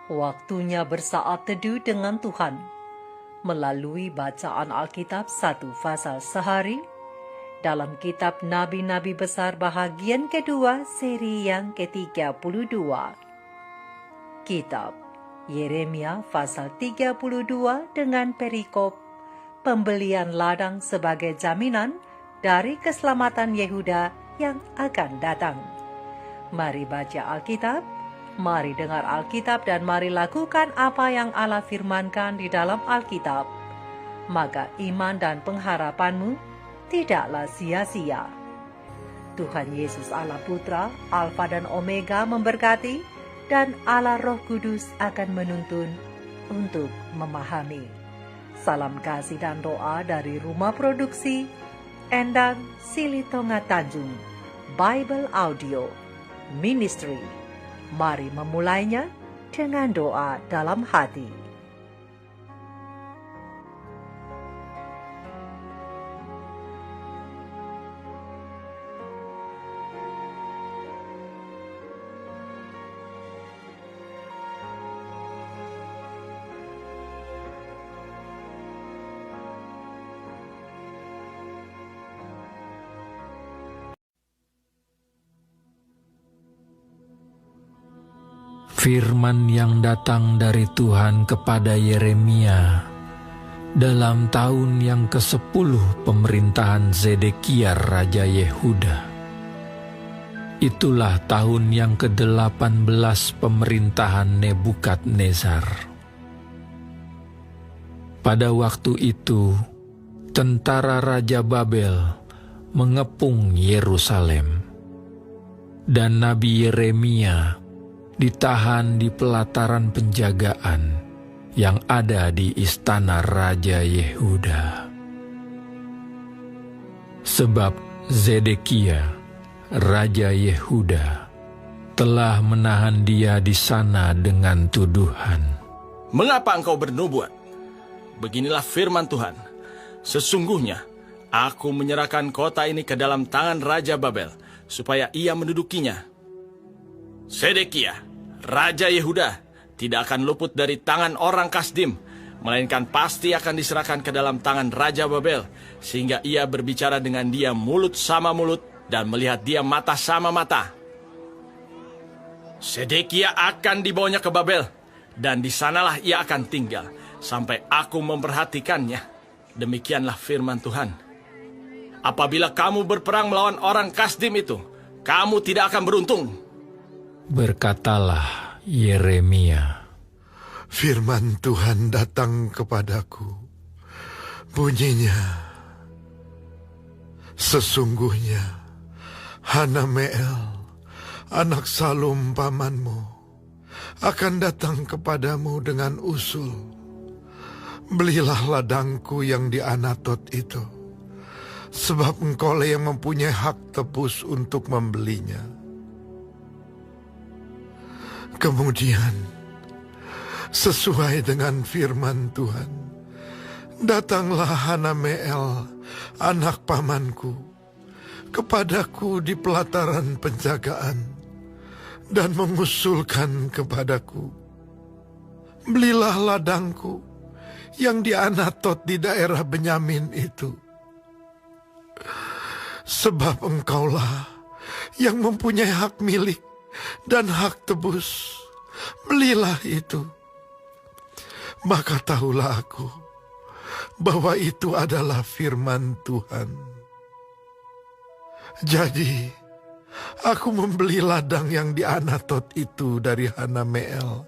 Waktunya bersaat teduh dengan Tuhan melalui bacaan Alkitab satu pasal sehari dalam kitab Nabi-Nabi Besar bahagian kedua seri yang ke-32. Kitab Yeremia pasal 32 dengan perikop pembelian ladang sebagai jaminan dari keselamatan Yehuda yang akan datang. Mari baca Alkitab, mari dengar Alkitab, dan mari lakukan apa yang Allah firmankan di dalam Alkitab. Maka iman dan pengharapanmu tidaklah sia-sia. Tuhan Yesus Allah Putra, Alfa dan Omega memberkati, dan Allah Roh Kudus akan menuntun untuk memahami. Salam kasih dan doa dari Rumah Produksi Endang Silitonga Tanjung Bible Audio Ministry. Mari memulainya dengan doa dalam hati. Firman yang datang dari Tuhan kepada Yeremia dalam tahun yang ke-10 pemerintahan Zedekia Raja Yehuda. Itulah tahun yang ke-18 pemerintahan Nebukadnezar. Pada waktu itu, tentara Raja Babel mengepung Yerusalem, dan Nabi Yeremia ditahan di pelataran penjagaan yang ada di istana Raja Yehuda. Sebab Zedekia, Raja Yehuda, telah menahan dia di sana dengan tuduhan. Mengapa engkau bernubuat? Beginilah firman Tuhan. Sesungguhnya, aku menyerahkan kota ini ke dalam tangan Raja Babel, supaya ia mendudukinya. Zedekia, Raja Yehuda, tidak akan luput dari tangan orang Kasdim, melainkan pasti akan diserahkan ke dalam tangan Raja Babel, sehingga ia berbicara dengan dia mulut sama mulut dan melihat dia mata sama mata. Zedekia akan dibawanya ke Babel, dan di sanalah ia akan tinggal, sampai aku memperhatikannya. Demikianlah firman Tuhan. Apabila kamu berperang melawan orang Kasdim itu, kamu tidak akan beruntung. Berkatalah Yeremia, firman Tuhan datang kepadaku. Bunyinya, sesungguhnya Hanameel, anak Salum pamanmu, akan datang kepadamu dengan usul. Belilah ladangku yang di Anatot itu, sebab engkaulah yang mempunyai hak tebus untuk membelinya. Kemudian, sesuai dengan firman Tuhan, datanglah Hanameel, anak pamanku, kepadaku di pelataran penjagaan, dan mengusulkan kepadaku, belilah ladangku yang di Anatot di daerah Benyamin itu, sebab engkaulah yang mempunyai hak milik dan hak tebus. Belilah itu. Maka tahulah aku bahwa itu adalah firman Tuhan. Jadi aku membeli ladang yang di Anatot itu dari Hanameel,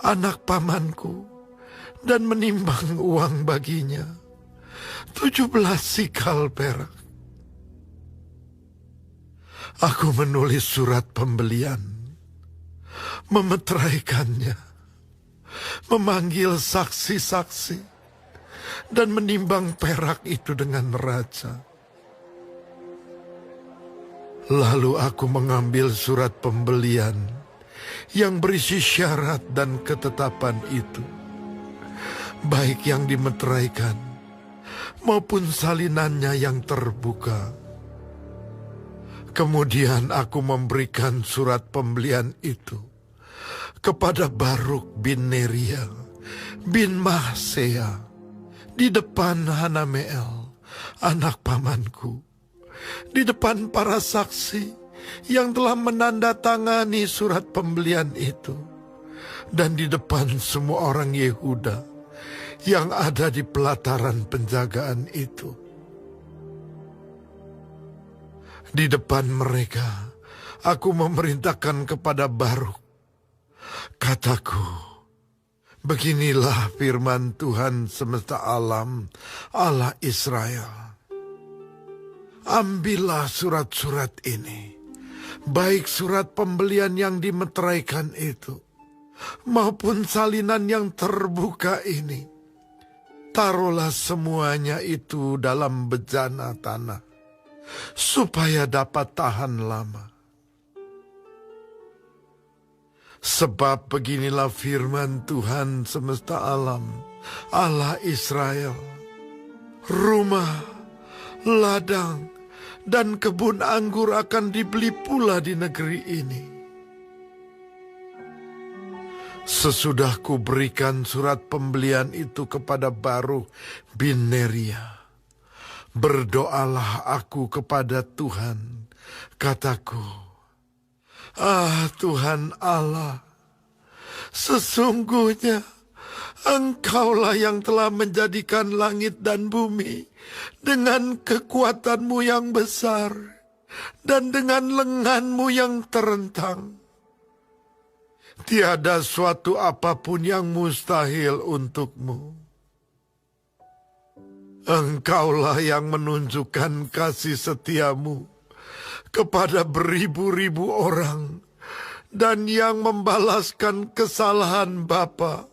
anak pamanku, dan menimbang uang baginya 17 sikal perak. Aku menulis surat pembelian, memeteraikannya, memanggil saksi-saksi, dan menimbang perak itu dengan raja. Lalu aku mengambil surat pembelian yang berisi syarat dan ketetapan itu, baik yang dimeteraikan maupun salinannya yang terbuka. Kemudian aku memberikan surat pembelian itu kepada Baruk bin Neria bin Mahsea di depan Hanameel, anak pamanku, di depan para saksi yang telah menandatangani surat pembelian itu, dan di depan semua orang Yehuda yang ada di pelataran penjagaan itu. Di depan mereka, aku memerintahkan kepada Baruk, kataku, beginilah firman Tuhan semesta alam, Allah Israel. Ambillah surat-surat ini, baik surat pembelian yang dimeteraikan itu, maupun salinan yang terbuka ini. Taruhlah semuanya itu dalam bejana tanah, supaya dapat tahan lama. Sebab beginilah firman Tuhan semesta alam, Allah Israel. Rumah, ladang, dan kebun anggur akan dibeli pula di negeri ini. Sesudah ku berikan surat pembelian itu kepada Baruk bin Neria, berdoalah aku kepada Tuhan, kataku, ah Tuhan Allah, sesungguhnya Engkaulah yang telah menjadikan langit dan bumi dengan kekuatanmu yang besar dan dengan lenganmu yang terentang. Tiada suatu apapun yang mustahil untukmu. Engkaulah yang menunjukkan kasih setiamu kepada beribu-ribu orang dan yang membalaskan kesalahan bapa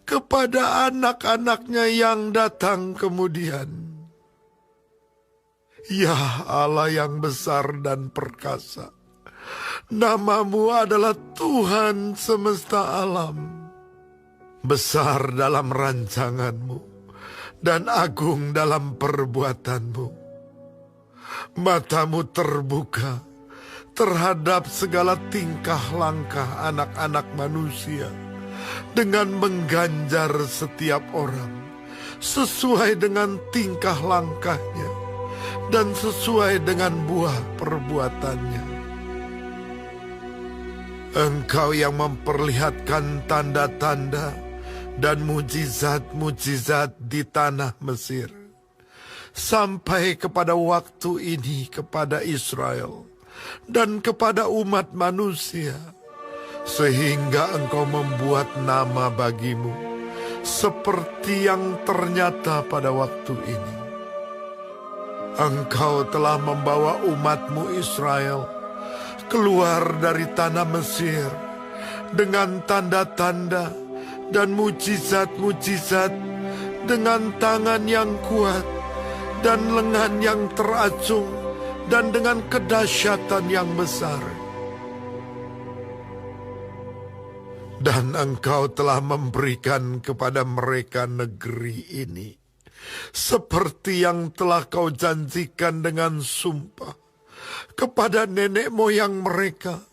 kepada anak-anaknya yang datang kemudian. Ya Allah yang besar dan perkasa, namamu adalah Tuhan semesta alam. Besar dalam rancanganmu dan agung dalam perbuatanmu. Matamu terbuka terhadap segala tingkah langkah anak-anak manusia, dengan mengganjar setiap orang sesuai dengan tingkah langkahnya dan sesuai dengan buah perbuatannya. Engkau yang memperlihatkan tanda-tanda dan mujizat-mujizat di tanah Mesir, sampai kepada waktu ini kepada Israel dan kepada umat manusia, sehingga engkau membuat nama bagimu seperti yang ternyata pada waktu ini. Engkau telah membawa umatmu Israel keluar dari tanah Mesir dengan tanda-tanda dan mujizat-mujizat, dengan tangan yang kuat dan lengan yang teracung, dan dengan kedahsyatan yang besar. Dan engkau telah memberikan kepada mereka negeri ini, seperti yang telah kau janjikan dengan sumpah kepada nenek moyang mereka,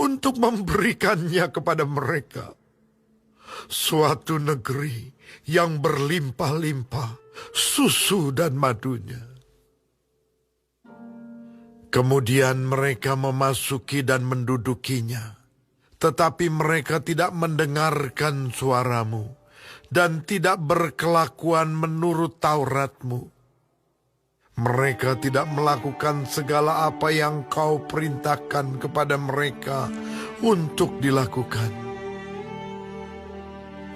untuk memberikannya kepada mereka. Suatu negeri yang berlimpah-limpah susu dan madunya. Kemudian mereka memasuki dan mendudukinya, tetapi mereka tidak mendengarkan suaramu dan tidak berkelakuan menurut Tauratmu. Mereka tidak melakukan segala apa yang kau perintahkan kepada mereka untuk dilakukan.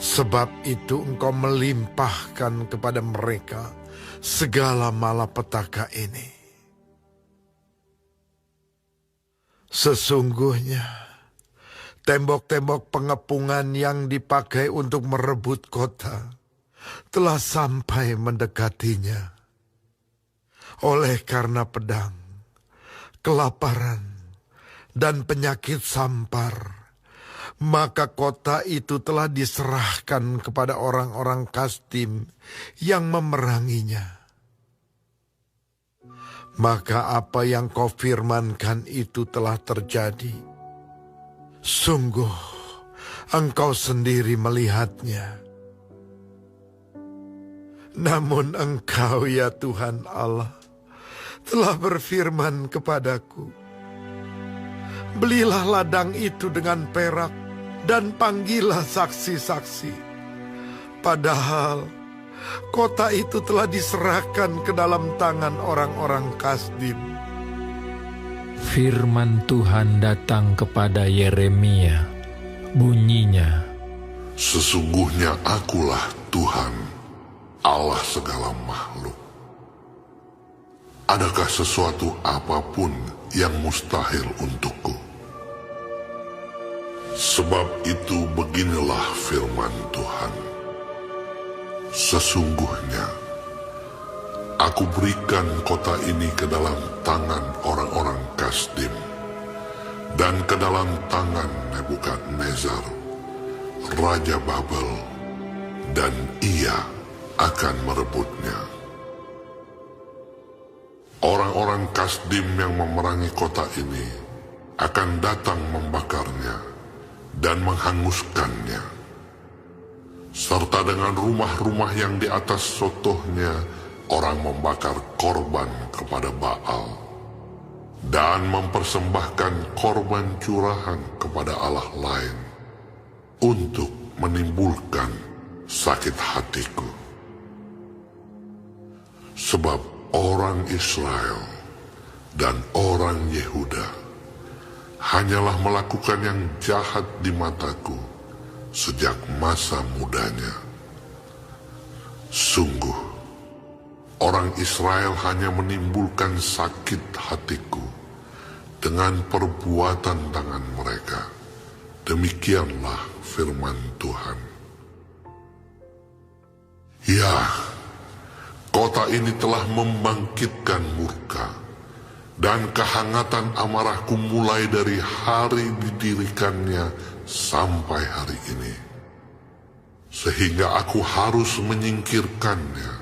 Sebab itu engkau melimpahkan kepada mereka segala malapetaka ini. Sesungguhnya tembok-tembok pengepungan yang dipakai untuk merebut kota telah sampai mendekatinya. Oleh karena pedang, kelaparan, dan penyakit sampar, maka kota itu telah diserahkan kepada orang-orang Kasdim yang memeranginya. Maka apa yang kau firmankan itu telah terjadi. Sungguh, Engkau sendiri melihatnya. Namun Engkau, ya Tuhan Allah, telah berfirman kepadaku, belilah ladang itu dengan perak dan panggillah saksi-saksi. Padahal kota itu telah diserahkan ke dalam tangan orang-orang Kasdim. Firman Tuhan datang kepada Yeremia. Bunyinya, sesungguhnya akulah Tuhan, Allah segala makhluk. Adakah sesuatu apapun yang mustahil untukku? Sebab itu beginilah firman Tuhan. Sesungguhnya aku berikan kota ini ke dalam tangan orang-orang Kasdim dan ke dalam tangan Nebukadnezar, Raja Babel, dan ia akan merebutnya. Orang-orang Kasdim yang memerangi kota ini akan datang membakarnya dan menghanguskannya, serta dengan rumah-rumah yang di atas sotohnya orang membakar korban kepada Baal dan mempersembahkan korban curahan kepada Allah lain untuk menimbulkan sakit hatiku. Sebab orang Israel dan orang Yehuda hanyalah melakukan yang jahat di mataku sejak masa mudanya. Sungguh, orang Israel hanya menimbulkan sakit hatiku dengan perbuatan tangan mereka. Demikianlah firman Tuhan. Ya, kota ini telah membangkitkan murka, dan kehangatan amarahku mulai dari hari didirikannya sampai hari ini, sehingga aku harus menyingkirkannya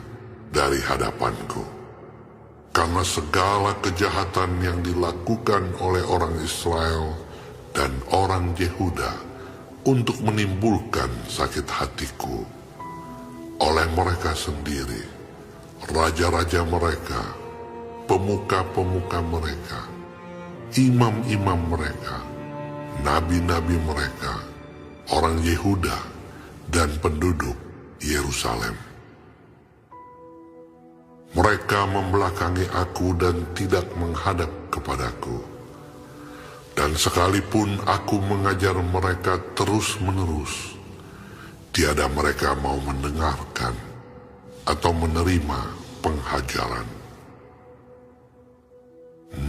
dari hadapanku, karena segala kejahatan yang dilakukan oleh orang Israel dan orang Yehuda untuk menimbulkan sakit hatiku oleh mereka sendiri, raja-raja mereka, pemuka-pemuka mereka, imam-imam mereka, nabi-nabi mereka, orang Yehuda, dan penduduk Yerusalem. Mereka membelakangi aku dan tidak menghadap kepadaku. Dan sekalipun aku mengajar mereka terus-menerus, tiada mereka mau mendengarkan atau menerima penghajaran.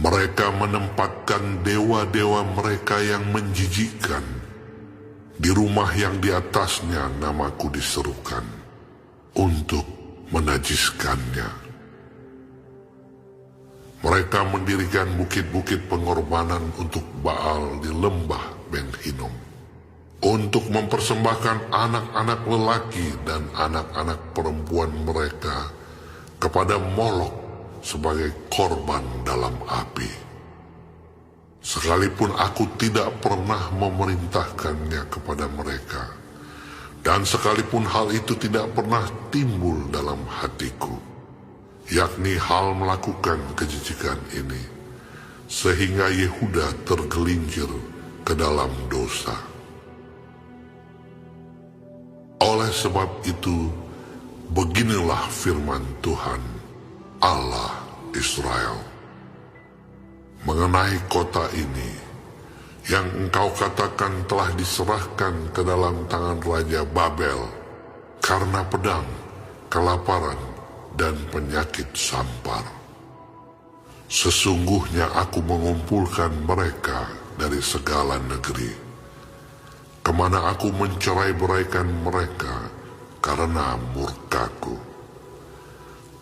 Mereka menempatkan dewa-dewa mereka yang menjijikkan di rumah yang di atasnya namaku diserukan untuk menajiskannya. Mereka mendirikan bukit-bukit pengorbanan untuk Baal di lembah Ben Hinnom, untuk mempersembahkan anak-anak lelaki dan anak-anak perempuan mereka kepada Molok sebagai korban dalam api. Sekalipun aku tidak pernah memerintahkannya kepada mereka, dan sekalipun hal itu tidak pernah timbul dalam hatiku, yakni hal melakukan kejijikan ini, sehingga Yehuda tergelincir ke dalam dosa. Oleh sebab itu, beginilah firman Tuhan, Allah Israel, mengenai kota ini, yang engkau katakan telah diserahkan ke dalam tangan Raja Babel, karena pedang, kelaparan, dan penyakit sampar. Sesungguhnya aku mengumpulkan mereka dari segala negeri, kemana aku mencerai-beraikan mereka karena murkaku.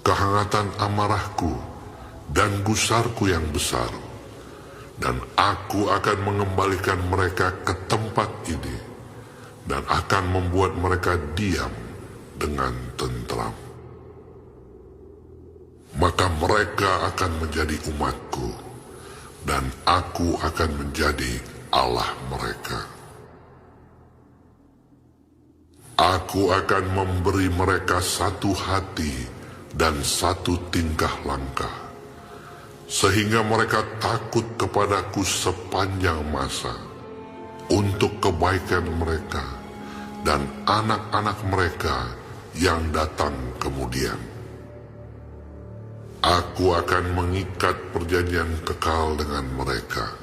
Kehangatan amarahku dan gusarku yang besar, dan aku akan mengembalikan mereka ke tempat ini, dan akan membuat mereka diam dengan tentram. Maka mereka akan menjadi umatku, dan aku akan menjadi Allah mereka. Aku akan memberi mereka satu hati dan satu tingkah langkah, sehingga mereka takut kepadaku sepanjang masa, untuk kebaikan mereka dan anak-anak mereka yang datang kemudian. Aku akan mengikat perjanjian kekal dengan mereka,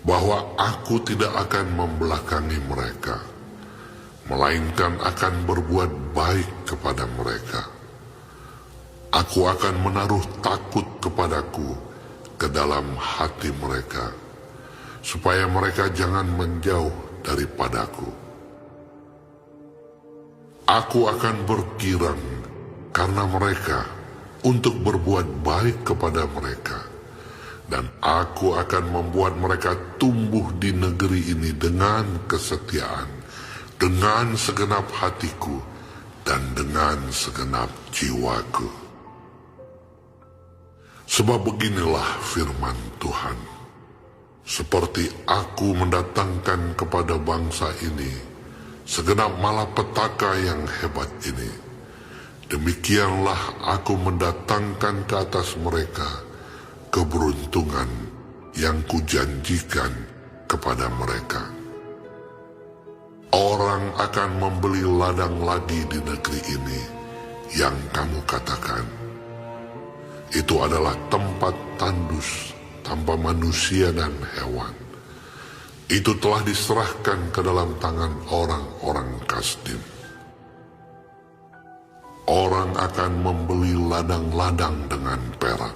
bahwa aku tidak akan membelakangi mereka, melainkan akan berbuat baik kepada mereka. Aku akan menaruh takut kepadaku ke dalam hati mereka, supaya mereka jangan menjauh daripadaku. Aku akan bergirang karena mereka untuk berbuat baik kepada mereka, dan aku akan membuat mereka tumbuh di negeri ini dengan kesetiaan, dengan segenap hatiku dan dengan segenap jiwaku. Sebab beginilah firman Tuhan, seperti aku mendatangkan kepada bangsa ini segenap malapetaka yang hebat ini, demikianlah aku mendatangkan ke atas mereka keberuntungan yang kujanjikan kepada mereka. Orang akan membeli ladang lagi di negeri ini yang kamu katakan, itu adalah tempat tandus tanpa manusia dan hewan. Itu telah diserahkan ke dalam tangan orang-orang Kasdim. Orang akan membeli ladang-ladang dengan perak,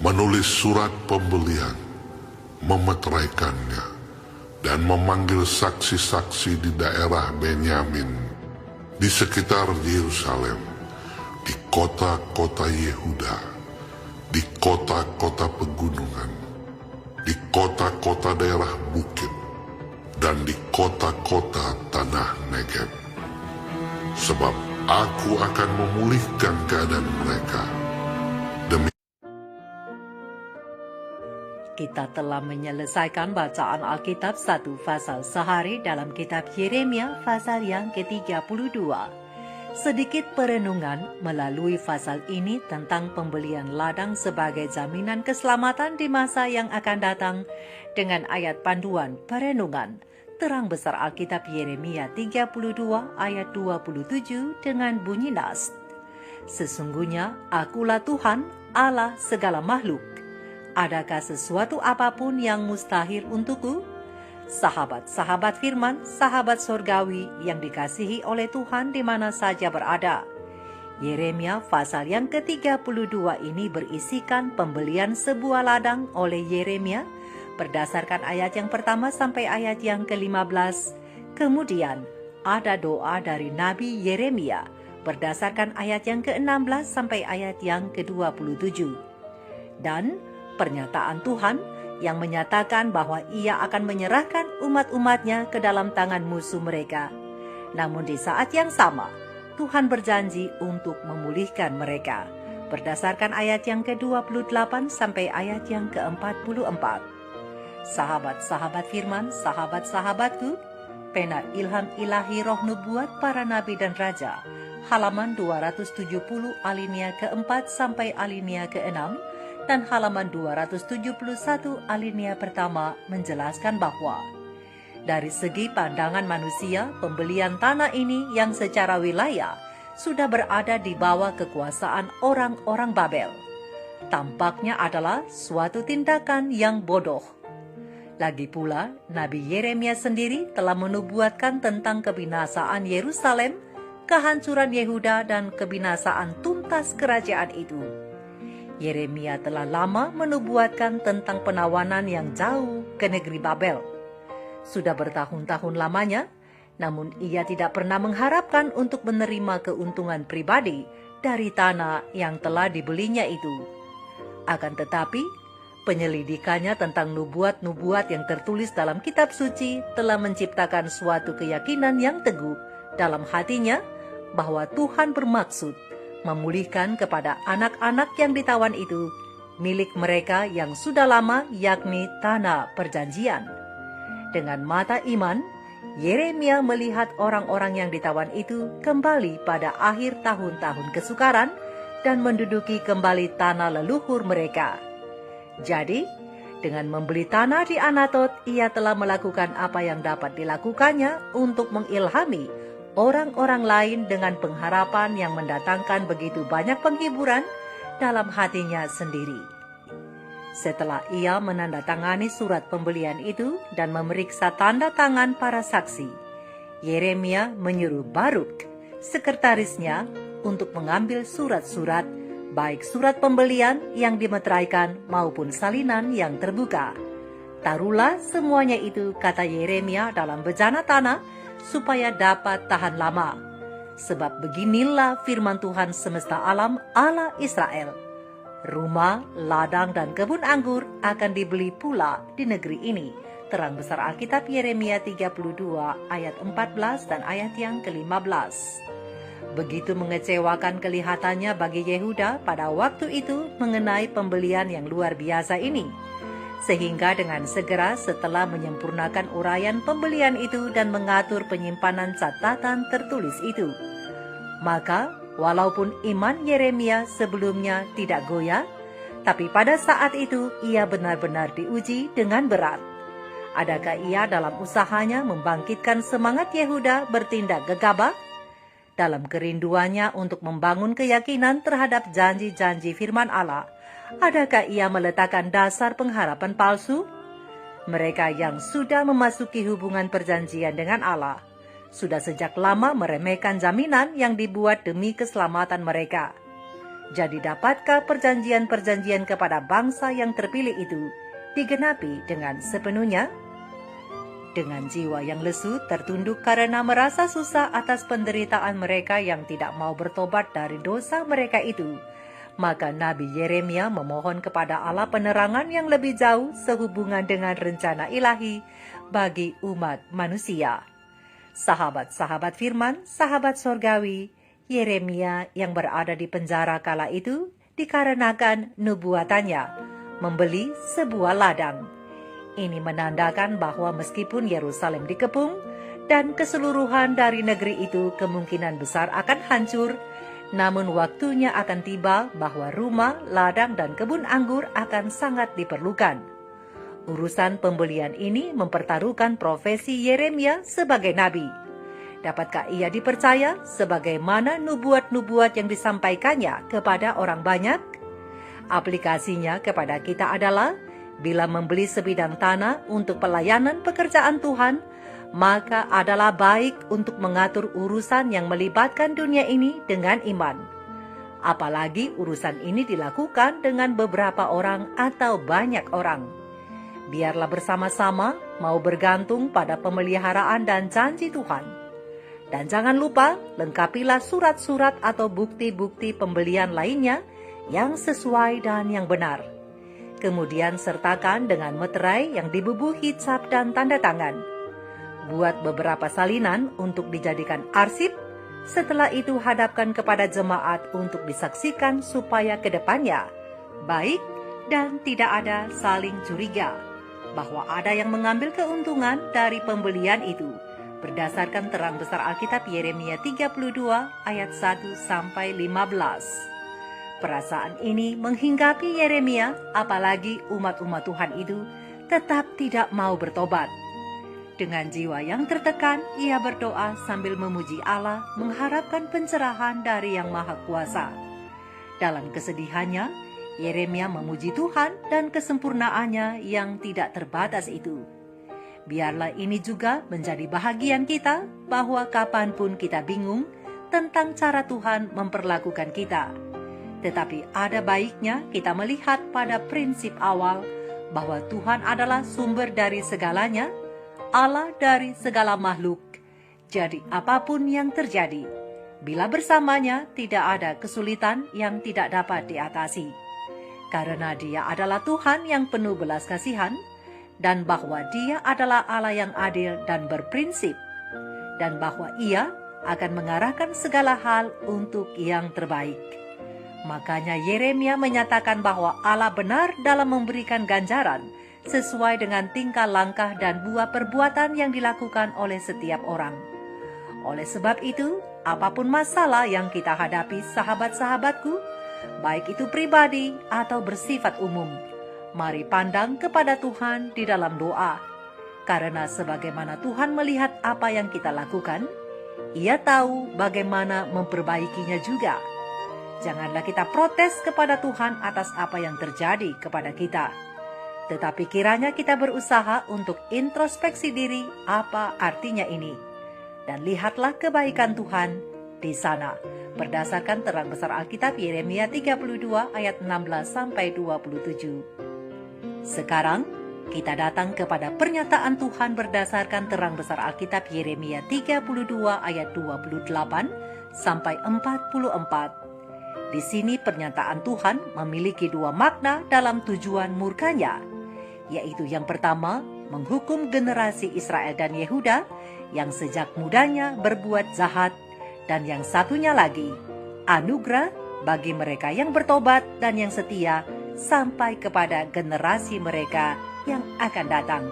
menulis surat pembelian, memeteraikannya, dan memanggil saksi-saksi di daerah Benyamin, di sekitar Yerusalem, di kota-kota Yehuda, di kota-kota pegunungan, di kota-kota daerah bukit, dan di kota-kota tanah Negeb. Sebab aku akan memulihkan keadaan mereka. Kita telah menyelesaikan bacaan Alkitab 1 pasal sehari dalam kitab Yeremia pasal yang ke-32. Sedikit perenungan melalui pasal ini tentang pembelian ladang sebagai jaminan keselamatan di masa yang akan datang dengan ayat panduan perenungan. Terang besar Alkitab Yeremia 32 ayat 27 dengan bunyi nas. Sesungguhnya akulah Tuhan Allah segala makhluk. Adakah sesuatu apapun yang mustahil untukku? Sahabat-sahabat firman, sahabat sorgawi yang dikasihi oleh Tuhan di mana saja berada. Yeremia pasal yang ke-32 ini berisikan pembelian sebuah ladang oleh Yeremia berdasarkan ayat yang pertama sampai ayat yang ke-15. Kemudian ada doa dari Nabi Yeremia berdasarkan ayat yang ke-16 sampai ayat yang ke-27. Dan pernyataan Tuhan yang menyatakan bahwa ia akan menyerahkan umat-umatnya ke dalam tangan musuh mereka. Namun di saat yang sama, Tuhan berjanji untuk memulihkan mereka, berdasarkan ayat yang ke-28 sampai ayat yang ke-44. Sahabat-sahabat firman, sahabat-sahabatku, pena ilham ilahi roh nubuat para nabi dan raja, halaman 270 alinea ke-4 sampai alinea ke-6, dan halaman 271 alinea pertama menjelaskan bahwa dari segi pandangan manusia, pembelian tanah ini yang secara wilayah sudah berada di bawah kekuasaan orang-orang Babel, tampaknya adalah suatu tindakan yang bodoh. Lagi pula, Nabi Yeremia sendiri telah menubuatkan tentang kebinasaan Yerusalem, kehancuran Yehuda, dan kebinasaan tuntas kerajaan itu. Yeremia telah lama menubuatkan tentang penawanan yang jauh ke negeri Babel. Sudah bertahun-tahun lamanya, namun ia tidak pernah mengharapkan untuk menerima keuntungan pribadi dari tanah yang telah dibelinya itu. Akan tetapi, penyelidikannya tentang nubuat-nubuat yang tertulis dalam kitab suci telah menciptakan suatu keyakinan yang teguh dalam hatinya bahwa Tuhan bermaksud memulihkan kepada anak-anak yang ditawan itu milik mereka yang sudah lama, yakni tanah perjanjian. Dengan mata iman, Yeremia melihat orang-orang yang ditawan itu kembali pada akhir tahun-tahun kesukaran dan menduduki kembali tanah leluhur mereka. Jadi, dengan membeli tanah di Anatot, ia telah melakukan apa yang dapat dilakukannya untuk mengilhami orang-orang lain dengan pengharapan yang mendatangkan begitu banyak penghiburan dalam hatinya sendiri. Setelah ia menandatangani surat pembelian itu dan memeriksa tanda tangan para saksi, Yeremia menyuruh Baruk, sekretarisnya, untuk mengambil surat-surat, baik surat pembelian yang dimeteraikan maupun salinan yang terbuka. Taruhlah semuanya itu, kata Yeremia, dalam bejana tanah, supaya dapat tahan lama. Sebab beginilah firman Tuhan semesta alam, Allah Israel. Rumah, ladang, dan kebun anggur akan dibeli pula di negeri ini. Terang besar Alkitab Yeremia 32 ayat 14 dan ayat yang ke-15. Begitu mengecewakan kelihatannya bagi Yehuda pada waktu itu mengenai pembelian yang luar biasa ini. Sehingga dengan segera setelah menyempurnakan uraian pembelian itu dan mengatur penyimpanan catatan tertulis itu, maka walaupun iman Yeremia sebelumnya tidak goyah, tapi pada saat itu ia benar-benar diuji dengan berat. Adakah ia dalam usahanya membangkitkan semangat Yehuda bertindak gegabah? Dalam kerinduannya untuk membangun keyakinan terhadap janji-janji firman Allah, adakah ia meletakkan dasar pengharapan palsu? Mereka yang sudah memasuki hubungan perjanjian dengan Allah sudah sejak lama meremehkan jaminan yang dibuat demi keselamatan mereka. Jadi dapatkah perjanjian-perjanjian kepada bangsa yang terpilih itu digenapi dengan sepenuhnya? Dengan jiwa yang lesu tertunduk karena merasa susah atas penderitaan mereka yang tidak mau bertobat dari dosa mereka itu, maka Nabi Yeremia memohon kepada Allah penerangan yang lebih jauh sehubungan dengan rencana ilahi bagi umat manusia. Sahabat-sahabat firman, sahabat sorgawi, Yeremia yang berada di penjara kala itu dikarenakan nubuatannya membeli sebuah ladang. Ini menandakan bahwa meskipun Yerusalem dikepung dan keseluruhan dari negeri itu kemungkinan besar akan hancur, namun waktunya akan tiba bahwa rumah, ladang, dan kebun anggur akan sangat diperlukan. Urusan pembelian ini mempertaruhkan profesi Yeremia sebagai nabi. Dapatkah ia dipercaya sebagaimana nubuat-nubuat yang disampaikannya kepada orang banyak? Aplikasinya kepada kita adalah, bila membeli sebidang tanah untuk pelayanan pekerjaan Tuhan, maka adalah baik untuk mengatur urusan yang melibatkan dunia ini dengan iman. Apalagi urusan ini dilakukan dengan beberapa orang atau banyak orang. Biarlah bersama-sama mau bergantung pada pemeliharaan dan janji Tuhan. Dan jangan lupa, lengkapilah surat-surat atau bukti-bukti pembelian lainnya yang sesuai dan yang benar. Kemudian sertakan dengan meterai yang dibubuhi cap dan tanda tangan. Buat beberapa salinan untuk dijadikan arsip. Setelah itu hadapkan kepada jemaat untuk disaksikan supaya ke depannya baik dan tidak ada saling curiga bahwa ada yang mengambil keuntungan dari pembelian itu, berdasarkan terang besar Alkitab Yeremia 32 ayat 1-15. Perasaan ini menghinggapi Yeremia, apalagi umat-umat Tuhan itu tetap tidak mau bertobat. Dengan jiwa yang tertekan, ia berdoa sambil memuji Allah, mengharapkan pencerahan dari Yang Maha Kuasa. Dalam kesedihannya, Yeremia memuji Tuhan dan kesempurnaannya yang tidak terbatas itu. Biarlah ini juga menjadi bahagian kita, bahwa kapanpun kita bingung tentang cara Tuhan memperlakukan kita, tetapi ada baiknya kita melihat pada prinsip awal bahwa Tuhan adalah sumber dari segalanya, Allah dari segala makhluk. Jadi apapun yang terjadi, bila bersamanya tidak ada kesulitan yang tidak dapat diatasi. Karena Dia adalah Tuhan yang penuh belas kasihan, dan bahwa Dia adalah Allah yang adil dan berprinsip, dan bahwa Ia akan mengarahkan segala hal untuk yang terbaik. Makanya Yeremia menyatakan bahwa Allah benar dalam memberikan ganjaran sesuai dengan tingkah langkah dan buah perbuatan yang dilakukan oleh setiap orang. Oleh sebab itu, apapun masalah yang kita hadapi sahabat-sahabatku, baik itu pribadi atau bersifat umum, mari pandang kepada Tuhan di dalam doa. Karena sebagaimana Tuhan melihat apa yang kita lakukan, Ia tahu bagaimana memperbaikinya juga. Janganlah kita protes kepada Tuhan atas apa yang terjadi kepada kita. Tetapi kiranya kita berusaha untuk introspeksi diri apa artinya ini. Dan lihatlah kebaikan Tuhan di sana. Berdasarkan terang besar Alkitab Yeremia 32 ayat 16-27. Sekarang kita datang kepada pernyataan Tuhan berdasarkan terang besar Alkitab Yeremia 32 ayat 28-44. Di sini pernyataan Tuhan memiliki dua makna dalam tujuan murkanya, yaitu yang pertama, menghukum generasi Israel dan Yehuda yang sejak mudanya berbuat jahat, dan yang satunya lagi, anugerah bagi mereka yang bertobat dan yang setia sampai kepada generasi mereka yang akan datang.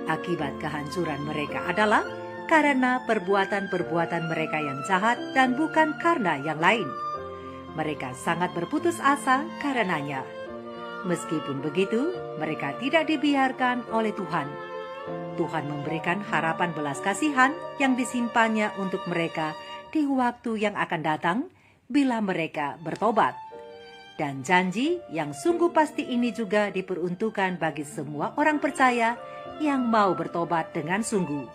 Akibat kehancuran mereka adalah karena perbuatan-perbuatan mereka yang jahat dan bukan karena yang lain. Mereka sangat berputus asa karenanya. Meskipun begitu, mereka tidak dibiarkan oleh Tuhan. Tuhan memberikan harapan belas kasihan yang disimpannya untuk mereka di waktu yang akan datang bila mereka bertobat. Dan janji yang sungguh pasti ini juga diperuntukkan bagi semua orang percaya yang mau bertobat dengan sungguh.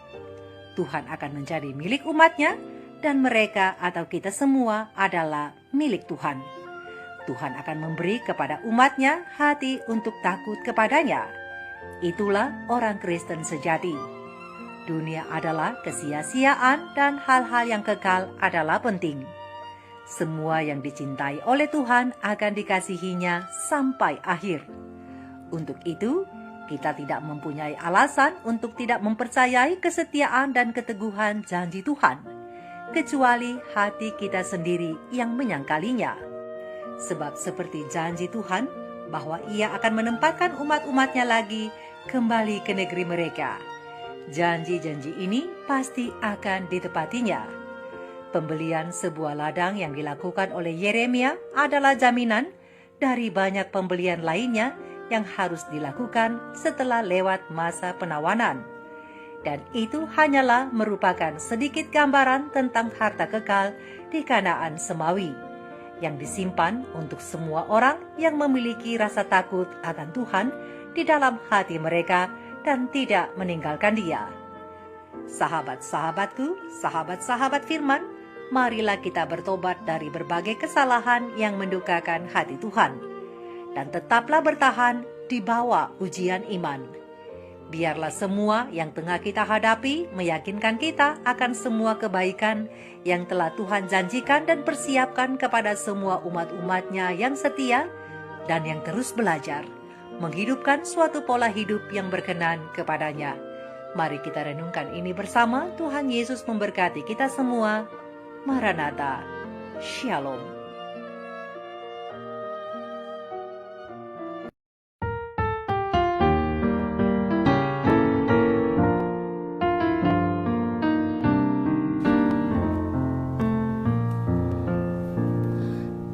Tuhan akan menjadi milik umatnya, dan mereka atau kita semua adalah milik Tuhan. Tuhan akan memberi kepada umatnya hati untuk takut kepadanya. Itulah orang Kristen sejati. Dunia adalah kesia-siaan dan hal-hal yang kekal adalah penting. Semua yang dicintai oleh Tuhan akan dikasihinya sampai akhir. Untuk itu, kita tidak mempunyai alasan untuk tidak mempercayai kesetiaan dan keteguhan janji Tuhan, kecuali hati kita sendiri yang menyangkalinya. Sebab seperti janji Tuhan bahwa Ia akan menempatkan umat-umatnya lagi kembali ke negeri mereka, janji-janji ini pasti akan ditepatinya. Pembelian sebuah ladang yang dilakukan oleh Yeremia adalah jaminan dari banyak pembelian lainnya yang harus dilakukan setelah lewat masa penawanan. Dan itu hanyalah merupakan sedikit gambaran tentang harta kekal di Kanaan Semawi, yang disimpan untuk semua orang yang memiliki rasa takut akan Tuhan di dalam hati mereka dan tidak meninggalkan Dia. Sahabat-sahabatku, sahabat-sahabat firman, marilah kita bertobat dari berbagai kesalahan yang mendukakan hati Tuhan, dan tetaplah bertahan di bawah ujian iman. Biarlah semua yang tengah kita hadapi meyakinkan kita akan semua kebaikan yang telah Tuhan janjikan dan persiapkan kepada semua umat-umatnya yang setia dan yang terus belajar menghidupkan suatu pola hidup yang berkenan kepadanya. Mari kita renungkan ini bersama. Tuhan Yesus memberkati kita semua. Maranatha. Shalom.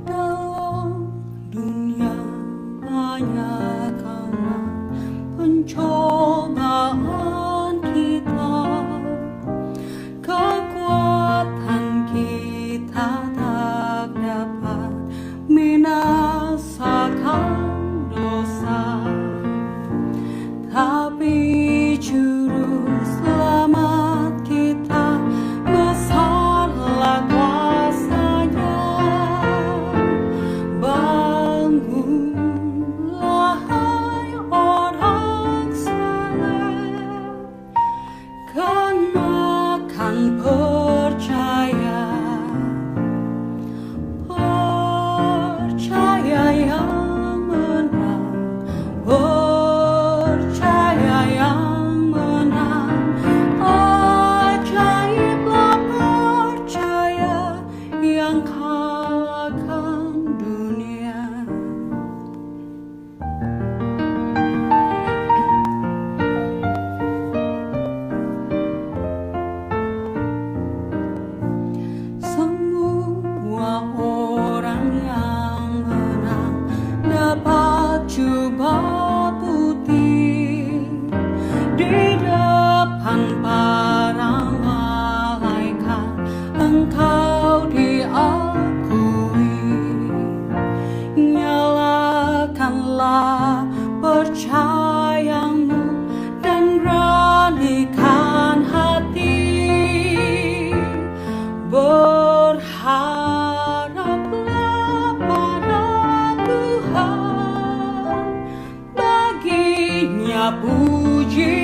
Dalam dunia banyak kala pencobaan kita, kekuatan kita tak dapat binasakan dosa, tapi juru selamat kita besarlah kuasanya. Bangunlah hai orang saleh, kenakan percaya yang kuatkanlah percayamu dan beranikan hati. Berharaplah pada Tuhan, baginya puji